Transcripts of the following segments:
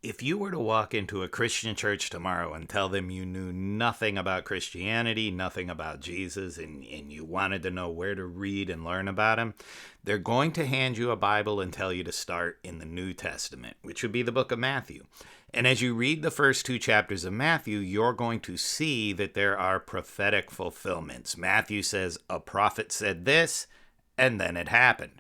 if you were to walk into a Christian church tomorrow and tell them you knew nothing about Christianity, nothing about Jesus, and you wanted to know where to read and learn about him, they're going to hand you a Bible and tell you to start in the New Testament, which would be the book of Matthew. And as you read the first 2 chapters of Matthew, you're going to see that there are prophetic fulfillments. Matthew says, a prophet said this, and then it happened.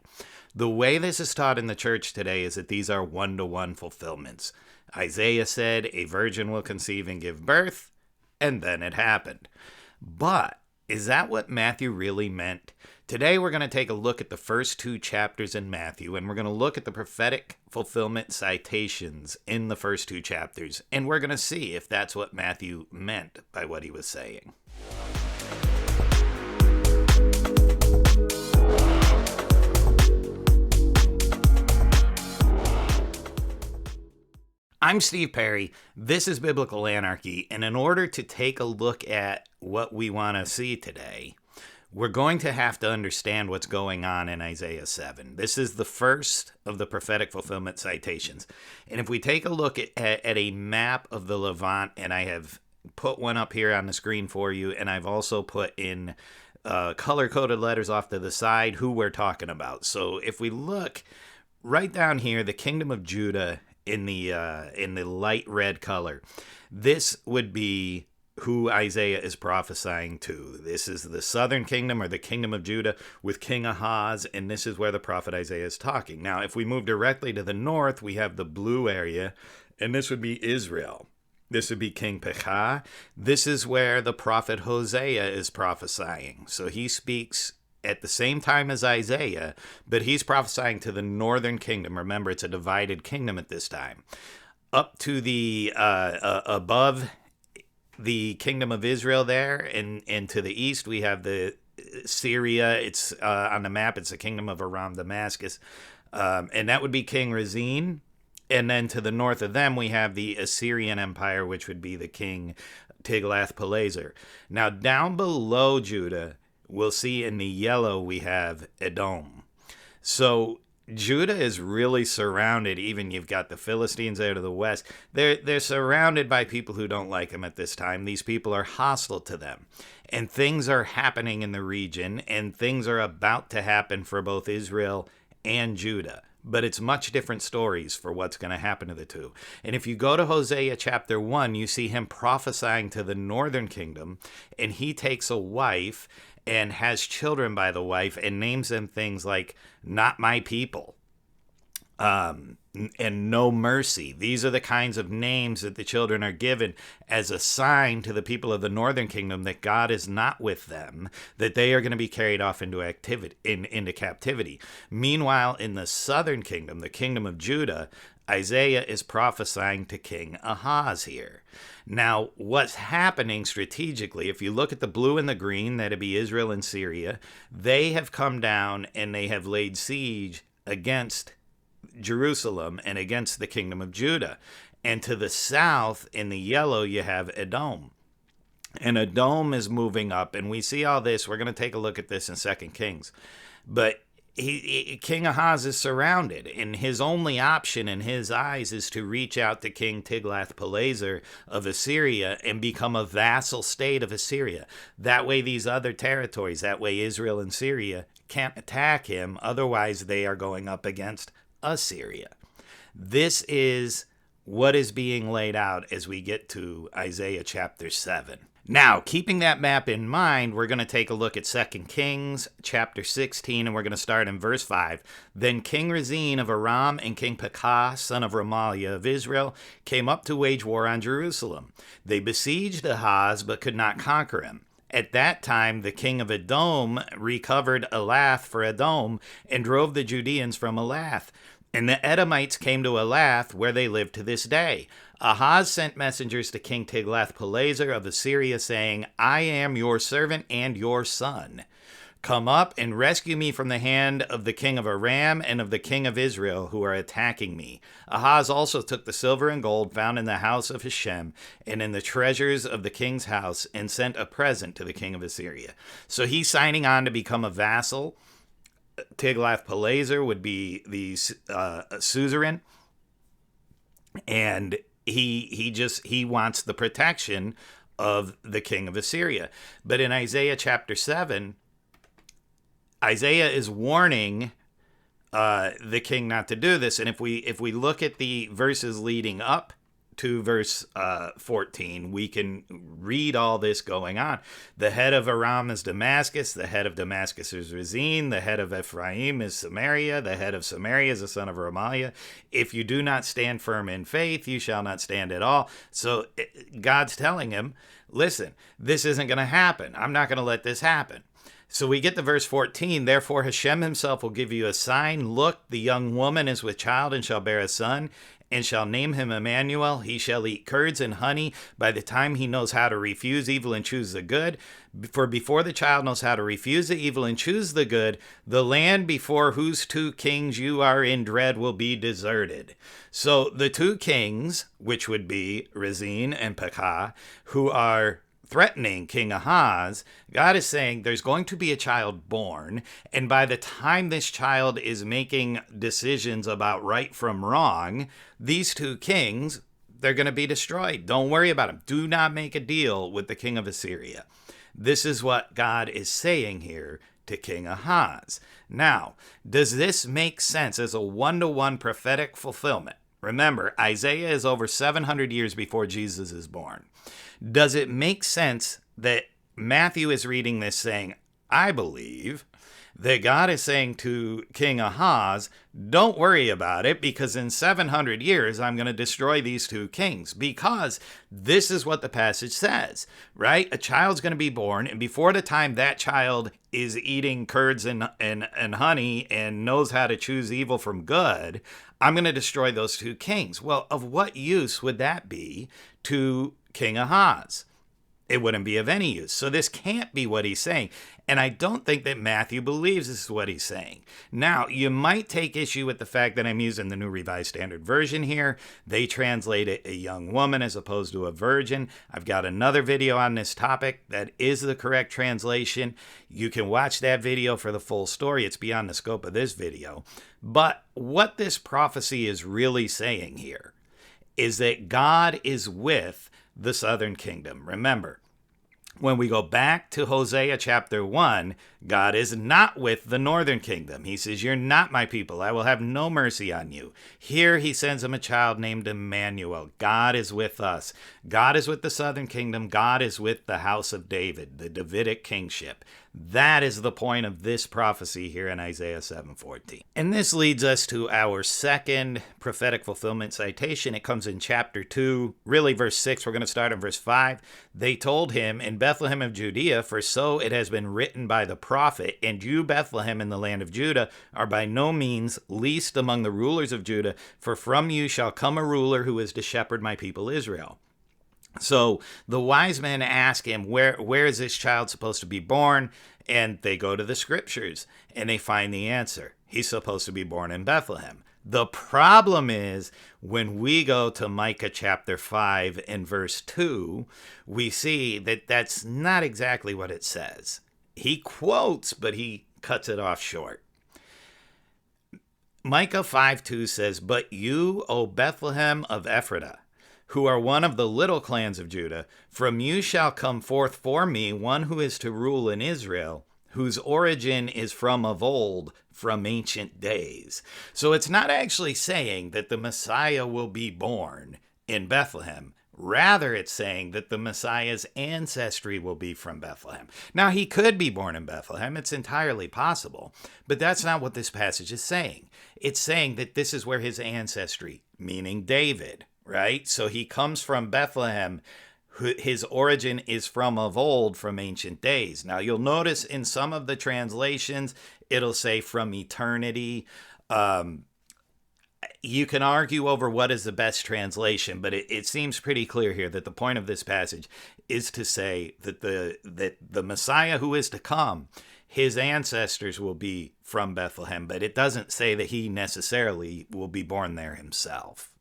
The way this is taught in the church today is that these are one-to-one fulfillments. Isaiah said, a virgin will conceive and give birth, and then it happened. But is that what Matthew really meant? Today we're going to take a look at the first 2 chapters in Matthew, and we're going to look at the prophetic fulfillment citations in the first 2 chapters, and we're going to see if that's what Matthew meant by what he was saying. I'm Steve Perry. This is Biblical Anarchy, and in order to take a look at what we want to see today, we're going to have to understand what's going on in Isaiah 7. This is the first of the prophetic fulfillment citations. And if we take a look at a map of the Levant, and I have put one up here on the screen for you, and I've also put in color-coded letters off to the side who we're talking about. So if we look right down here, the kingdom of Judah in the light red color, this would be who Isaiah is prophesying to. This is the southern kingdom, or the kingdom of Judah, with King Ahaz, and this is where the prophet Isaiah is talking. Now, if we move directly to the north, we have the blue area, and this would be Israel. This would be King Pekah. This is where the prophet Hosea is prophesying. So he speaks at the same time as Isaiah, but he's prophesying to the northern kingdom. Remember, it's a divided kingdom at this time. Up to the above the kingdom of Israel there, and to the east we have the Syria. It's on the map. It's the kingdom of Aram Damascus, and that would be King Rezin. And then to the north of them we have the Assyrian Empire, which would be the king Tiglath-Pileser. Now down below Judah, we'll see in the yellow we have Edom. So Judah is really surrounded. Even you've got the Philistines there to the west. They're surrounded by people who don't like them at this time. These people are hostile to them. And things are happening in the region, and things are about to happen for both Israel and Judah. But it's much different stories for what's going to happen to the two. And if you go to Hosea chapter 1, you see him prophesying to the northern kingdom, and he takes a wife and has children by the wife and names them things like not my people, and no mercy. These are the kinds of names that the children are given as a sign to the people of the northern kingdom that God is not with them, that they are going to be carried off into captivity. Meanwhile, in the southern kingdom, the kingdom of Judah, Isaiah is prophesying to King Ahaz here. Now, what's happening strategically, if you look at the blue and the green, that'd be Israel and Syria, they have come down and they have laid siege against Jerusalem and against the kingdom of Judah. And to the south, in the yellow, you have Edom. And Edom is moving up, and we see all this. We're going to take a look at this in 2 Kings. But King Ahaz is surrounded, and his only option in his eyes is to reach out to King Tiglath-Pileser of Assyria and become a vassal state of Assyria. That way these other territories, that way Israel and Syria, can't attack him. Otherwise, they are going up against Assyria. This is what is being laid out as we get to Isaiah chapter 7. Now, keeping that map in mind, we're going to take a look at 2 Kings chapter 16, and we're going to start in verse 5. Then King Rezin of Aram and King Pekah, son of Remaliah of Israel, came up to wage war on Jerusalem. They besieged Ahaz, but could not conquer him. At that time, the king of Edom recovered Elath for Edom and drove the Judeans from Elath. And the Edomites came to Elath, where they live to this day. Ahaz sent messengers to King Tiglath-Pileser of Assyria, saying, I am your servant and your son. Come up and rescue me from the hand of the king of Aram and of the king of Israel, who are attacking me. Ahaz also took the silver and gold found in the house of Hashem and in the treasures of the king's house, and sent a present to the king of Assyria. So he's signing on to become a vassal. Tiglath-Pileser would be the suzerain. And he wants the protection of the king of Assyria. But in Isaiah chapter 7, Isaiah is warning the king not to do this. And if we look at the verses leading up to verse 14, we can read all this going on. The head of Aram is Damascus, the head of Damascus is Rezin, the head of Ephraim is Samaria, the head of Samaria is the son of Remaliah. If you do not stand firm in faith, you shall not stand at all. So God's telling him, listen, this isn't going to happen. I'm not going to let this happen. So we get to verse 14. Therefore Hashem himself will give you a sign. Look, the young woman is with child and shall bear a son, and shall name him Emmanuel. He shall eat curds and honey by the time he knows how to refuse evil and choose the good. For before the child knows how to refuse the evil and choose the good, the land before whose 2 kings you are in dread will be deserted. So the 2 kings, which would be Rezin and Pekah, who are threatening King Ahaz, God is saying there's going to be a child born, and by the time this child is making decisions about right from wrong, these 2 kings, they're going to be destroyed. Don't worry about them. Do not make a deal with the king of Assyria. This is what God is saying here to King Ahaz. Now, does this make sense as a one-to-one prophetic fulfillment? Remember, Isaiah is over 700 years before Jesus is born. Does it make sense that Matthew is reading this saying, I believe that God is saying to King Ahaz, don't worry about it, because in 700 years, I'm going to destroy these 2 kings, because this is what the passage says, right? A child's going to be born, and before the time that child is eating curds and honey and knows how to choose evil from good, I'm going to destroy those 2 kings. Well, of what use would that be to King Ahaz? It wouldn't be of any use. So this can't be what he's saying. And I don't think that Matthew believes this is what he's saying. Now, you might take issue with the fact that I'm using the New Revised Standard Version here. They translate it a young woman as opposed to a virgin. I've got another video on this topic that is the correct translation. You can watch that video for the full story. It's beyond the scope of this video. But what this prophecy is really saying here is that God is with the southern kingdom. Remember, when we go back to Hosea chapter 1, God is not with the northern kingdom. He says, you're not my people. I will have no mercy on you. Here he sends him a child named Emmanuel. God is with us. God is with the southern kingdom. God is with the house of David, the Davidic kingship. That is the point of this prophecy here in Isaiah 7:14. And this leads us to our second prophetic fulfillment citation. It comes in chapter 2, really verse 6. We're going to start in verse 5. They told him, in Bethlehem of Judea, for so it has been written by the prophet, and you, Bethlehem, in the land of Judah, are by no means least among the rulers of Judah, for from you shall come a ruler who is to shepherd my people Israel. So the wise men ask him, where is this child supposed to be born? And they go to the scriptures and they find the answer. He's supposed to be born in Bethlehem. The problem is when we go to Micah chapter 5 and verse 2, we see that that's not exactly what it says. He quotes, but he cuts it off short. Micah 5:2 says, but you, O Bethlehem of Ephrathah, who are one of the little clans of Judah, from you shall come forth for me one who is to rule in Israel, whose origin is from of old, from ancient days. So it's not actually saying that the Messiah will be born in Bethlehem. Rather, it's saying that the Messiah's ancestry will be from Bethlehem. Now, he could be born in Bethlehem. It's entirely possible. But that's not what this passage is saying. It's saying that this is where his ancestry, meaning David, right? So he comes from Bethlehem. His origin is from of old, from ancient days. Now, you'll notice in some of the translations, it'll say from eternity. You can argue over what is the best translation, but it seems pretty clear here that the point of this passage is to say that the Messiah who is to come, his ancestors will be from Bethlehem, but it doesn't say that he necessarily will be born there himself.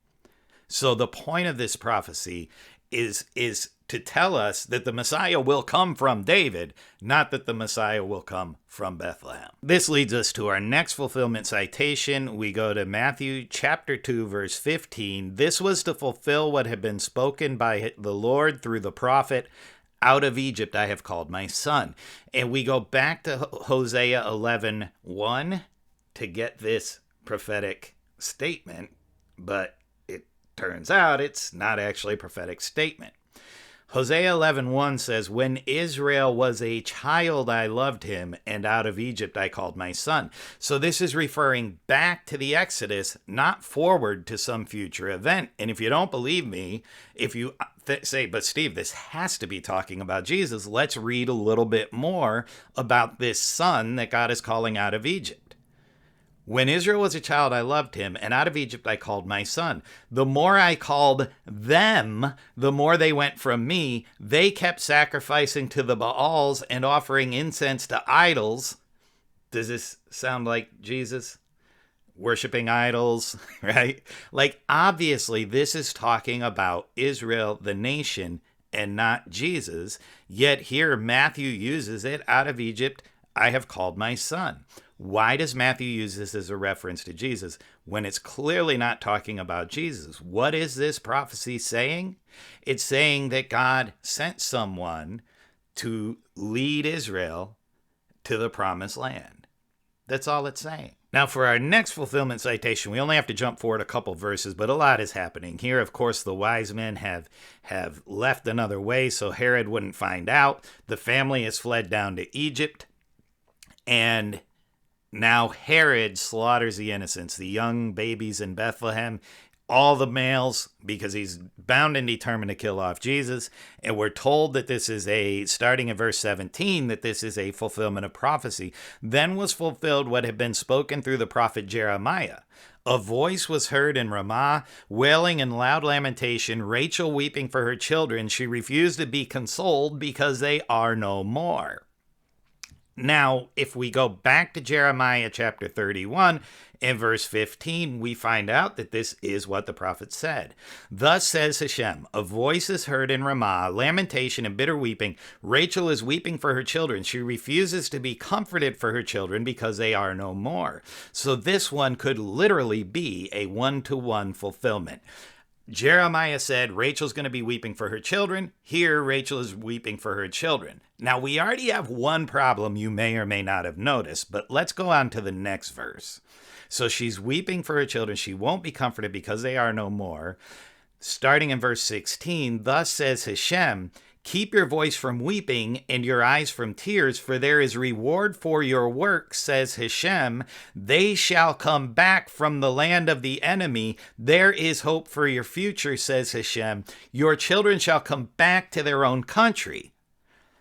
So the point of this prophecy is to tell us that the Messiah will come from David, not that the Messiah will come from Bethlehem. This leads us to our next fulfillment citation. We go to Matthew chapter 2, verse 15. This was to fulfill what had been spoken by the Lord through the prophet, out of Egypt I have called my son. And we go back to Hosea 11:1 to get this prophetic statement, but it turns out it's not actually a prophetic statement. Hosea 11:1 says, when Israel was a child, I loved him, and out of Egypt I called my son. So this is referring back to the Exodus, not forward to some future event. And if you don't believe me, if you say, but Steve, this has to be talking about Jesus, let's read a little bit more about this son that God is calling out of Egypt. When Israel was a child, I loved him, and out of Egypt I called my son. The more I called them, the more they went from me. They kept sacrificing to the Baals and offering incense to idols. Does this sound like Jesus? Worshiping idols, right? Like, obviously, this is talking about Israel, the nation, and not Jesus. Yet here, Matthew uses it, out of Egypt I have called my son. Why does Matthew use this as a reference to Jesus when it's clearly not talking about Jesus? What is this prophecy saying? It's saying that God sent someone to lead Israel to the promised land. That's all it's saying. Now, for our next fulfillment citation, we only have to jump forward a couple verses, but a lot is happening. Here, of course, the wise men have left another way so Herod wouldn't find out. The family has fled down to Egypt, and now Herod slaughters the innocents, the young babies in Bethlehem, all the males, because he's bound and determined to kill off Jesus. And we're told that this is starting in verse 17, that this is a fulfillment of prophecy. Then was fulfilled what had been spoken through the prophet Jeremiah. A voice was heard in Ramah, wailing in loud lamentation, Rachel weeping for her children. She refused to be consoled because they are no more. Now, if we go back to Jeremiah chapter 31 and verse 15, we find out that this is what the prophet said. Thus says Hashem, a voice is heard in Ramah, lamentation and bitter weeping. Rachel is weeping for her children. She refuses to be comforted for her children because they are no more. So this one could literally be a one-to-one fulfillment. Jeremiah said Rachel's going to be weeping for her children. Here, Rachel is weeping for her children. Now, we already have one problem you may or may not have noticed, but let's go on to the next verse. So she's weeping for her children. She won't be comforted because they are no more. Starting in verse 16, thus says Hashem, keep your voice from weeping and your eyes from tears, for there is reward for your work, says Hashem. They shall come back from the land of the enemy. There is hope for your future, says Hashem. Your children shall come back to their own country.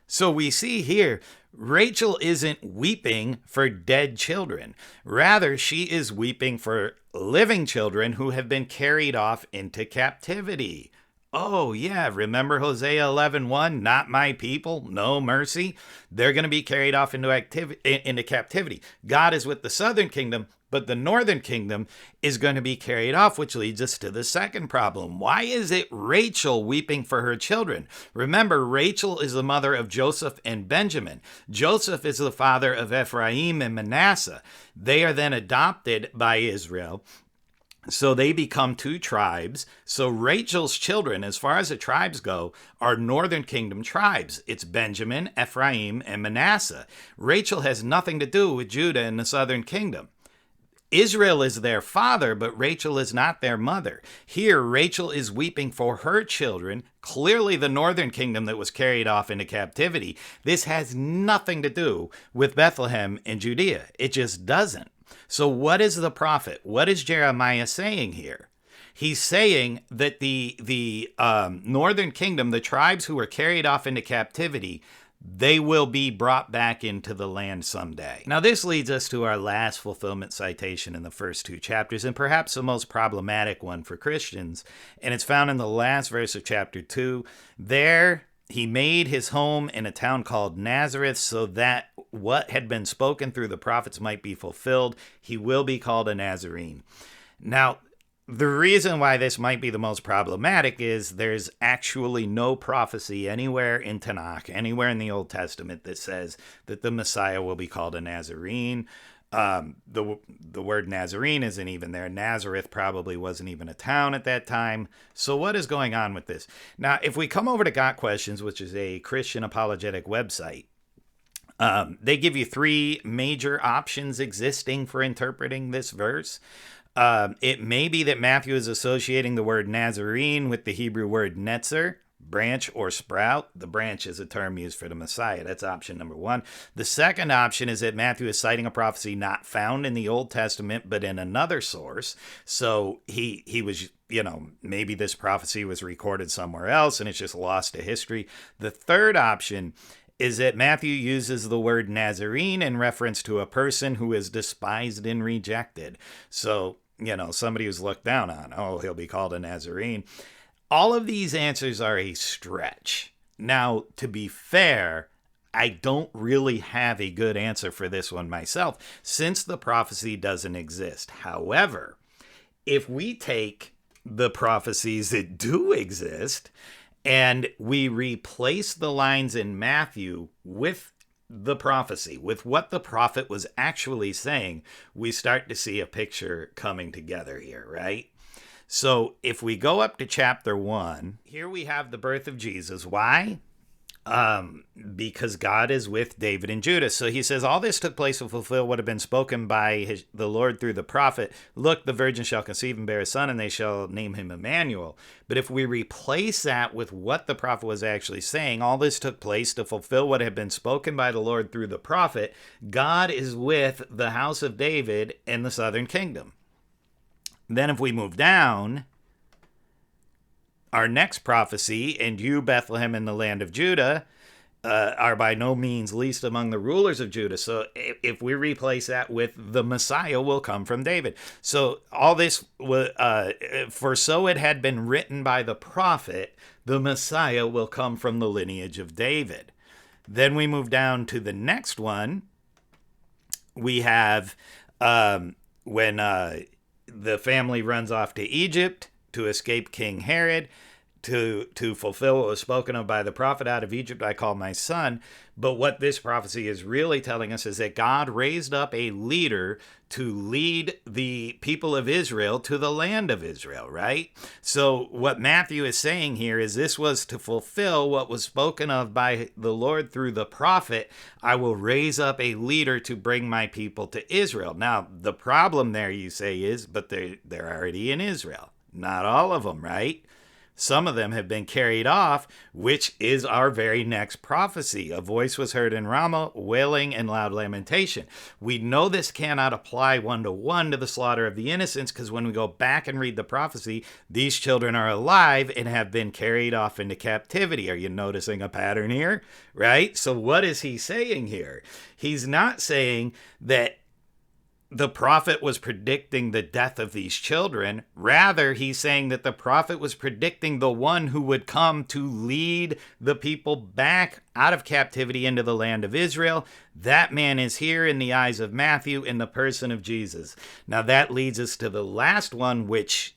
So we see here, Rachel isn't weeping for dead children. Rather, she is weeping for living children who have been carried off into captivity. Oh, yeah, remember Hosea 11:1, not my people, no mercy? They're going to be carried off into captivity. God is with the southern kingdom, but the northern kingdom is going to be carried off, which leads us to the second problem. Why is it Rachel weeping for her children? Remember, Rachel is the mother of Joseph and Benjamin. Joseph is the father of Ephraim and Manasseh. They are then adopted by Israel. So they become two tribes. So Rachel's children, as far as the tribes go, are northern kingdom tribes. It's Benjamin, Ephraim, and Manasseh. Rachel has nothing to do with Judah and the southern kingdom. Israel is their father, but Rachel is not their mother. Here, Rachel is weeping for her children, clearly the northern kingdom that was carried off into captivity. This has nothing to do with Bethlehem and Judea. It just doesn't. So what is the prophet? What is Jeremiah saying here? He's saying that the northern kingdom, the tribes who were carried off into captivity, they will be brought back into the land someday. Now, this leads us to our last fulfillment citation in the first two chapters, and perhaps the most problematic one for Christians. And it's found in the last verse of chapter 2. There, he made his home in a town called Nazareth so that what had been spoken through the prophets might be fulfilled. He will be called a Nazarene. Now, The reason why this might be the most problematic is there's actually no prophecy anywhere in Tanakh, anywhere in the Old Testament, that says that the Messiah will be called a Nazarene. The word Nazarene isn't even there. Nazareth probably wasn't even a town at that time. So what is going on with this? Now, if we come over to Got Questions, which is a Christian apologetic website, they give you three major options existing for interpreting this verse. It may be that Matthew is associating the word Nazarene with the Hebrew word netzer, branch or sprout. The branch is a term used for the Messiah. That's option number one. The second option is that Matthew is citing a prophecy not found in the Old Testament, but in another source. So he was, maybe this prophecy was recorded somewhere else and it's just lost to history. The third option is that Matthew uses the word Nazarene in reference to a person who is despised and rejected. So, somebody who's looked down on, he'll be called a Nazarene. All of these answers are a stretch. Now, to be fair, I don't really have a good answer for this one myself, since the prophecy doesn't exist. However, if we take the prophecies that do exist and we replace the lines in Matthew with the prophecy, with what the prophet was actually saying, we start to see a picture coming together here, right? So if we go up to chapter 1, here we have the birth of Jesus. Why? Because God is with David and Judah. So he says, all this took place to fulfill what had been spoken by the Lord through the prophet. Look, the virgin shall conceive and bear a son, and they shall name him Emmanuel. But if we replace that with what the prophet was actually saying, all this took place to fulfill what had been spoken by the Lord through the prophet. God is with the house of David and the southern kingdom. Then if we move down, our next prophecy, and you, Bethlehem, in the land of Judah, are by no means least among the rulers of Judah. So if we replace that with the Messiah will come from David. So all this was, for so it had been written by the prophet, the Messiah will come from the lineage of David. Then we move down to the next one. We have when the family runs off to Egypt to escape King Herod, to fulfill what was spoken of by the prophet, out of Egypt I call my son. But what this prophecy is really telling us is that God raised up a leader to lead the people of Israel to the land of Israel, right? So what Matthew is saying here is this was to fulfill what was spoken of by the Lord through the prophet. I will raise up a leader to bring my people to Israel. Now, the problem there, you say, is, but they're already in Israel. Not all of them, right? Some of them have been carried off, which is our very next prophecy. A voice was heard in Ramah, wailing and loud lamentation. We know this cannot apply one-to-one to the slaughter of the innocents, because when we go back and read the prophecy, these children are alive and have been carried off into captivity. Are you noticing a pattern here? Right? So what is he saying here? He's not saying that the prophet was predicting the death of these children. Rather, he's saying that the prophet was predicting the one who would come to lead the people back out of captivity into the land of Israel. That man is here in the eyes of Matthew in the person of Jesus. Now that leads us to the last one, which,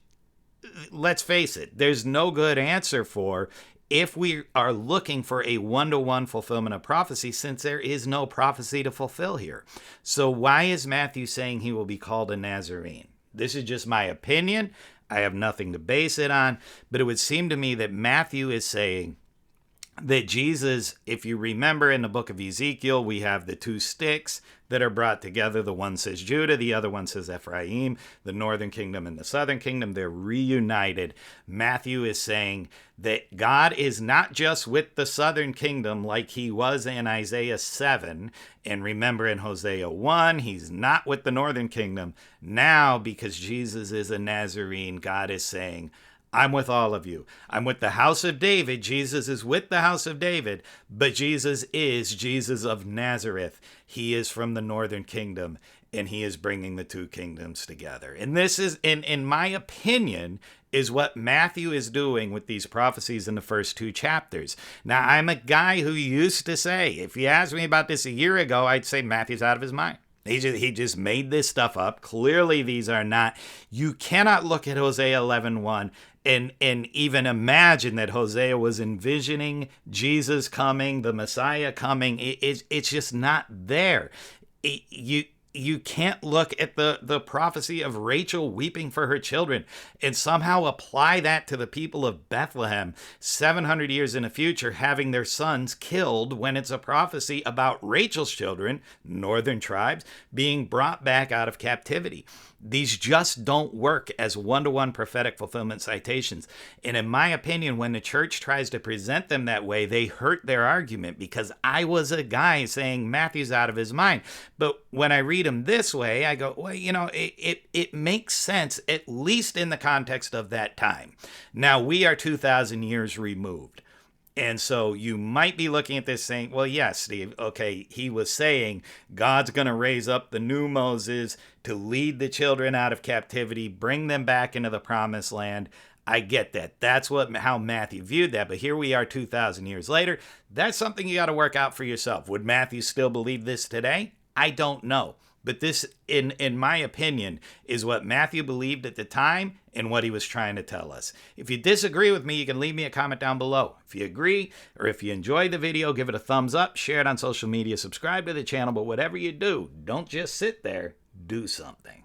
let's face it, there's no good answer for if we are looking for a one-to-one fulfillment of prophecy, since there is no prophecy to fulfill here. So why is Matthew saying he will be called a Nazarene? This is just my opinion. I have nothing to base it on, but it would seem to me that Matthew is saying that Jesus, if you remember in the book of Ezekiel, we have the two sticks that are brought together. The one says Judah, the other one says Ephraim, the northern kingdom and the southern kingdom. They're reunited. Matthew is saying that God is not just with the southern kingdom like he was in Isaiah 7. And remember in Hosea 1, he's not with the northern kingdom. Now, because Jesus is a Nazarene, God is saying, I'm with all of you. I'm with the house of David. Jesus is with the house of David, but Jesus is Jesus of Nazareth. He is from the northern kingdom, and he is bringing the two kingdoms together. And this is, in my opinion, is what Matthew is doing with these prophecies in the first two chapters. Now, I'm a guy who used to say, if you asked me about this a year ago, I'd say Matthew's out of his mind. He just made this stuff up. Clearly, these are not. You cannot look at Hosea 11:1 and even imagine that Hosea was envisioning Jesus coming, the Messiah coming. It's just not there. You can't look at the prophecy of Rachel weeping for her children and somehow apply that to the people of Bethlehem 700 years in the future having their sons killed when it's a prophecy about Rachel's children, northern tribes, being brought back out of captivity. These just don't work as one-to-one prophetic fulfillment citations. And in my opinion, when the church tries to present them that way, they hurt their argument, because I was a guy saying Matthew's out of his mind. But when I read him this way, I go, well, it makes sense, at least in the context of that time. Now, we are 2,000 years removed. And so you might be looking at this saying, well, yes, Steve, okay, he was saying God's going to raise up the new Moses to lead the children out of captivity, bring them back into the promised land. I get that. That's how Matthew viewed that. But here we are 2,000 years later. That's something you got to work out for yourself. Would Matthew still believe this today? I don't know. But this, in my opinion, is what Matthew believed at the time and what he was trying to tell us. If you disagree with me, you can leave me a comment down below. If you agree, or if you enjoyed the video, give it a thumbs up, share it on social media, subscribe to the channel. But whatever you do, don't just sit there, do something.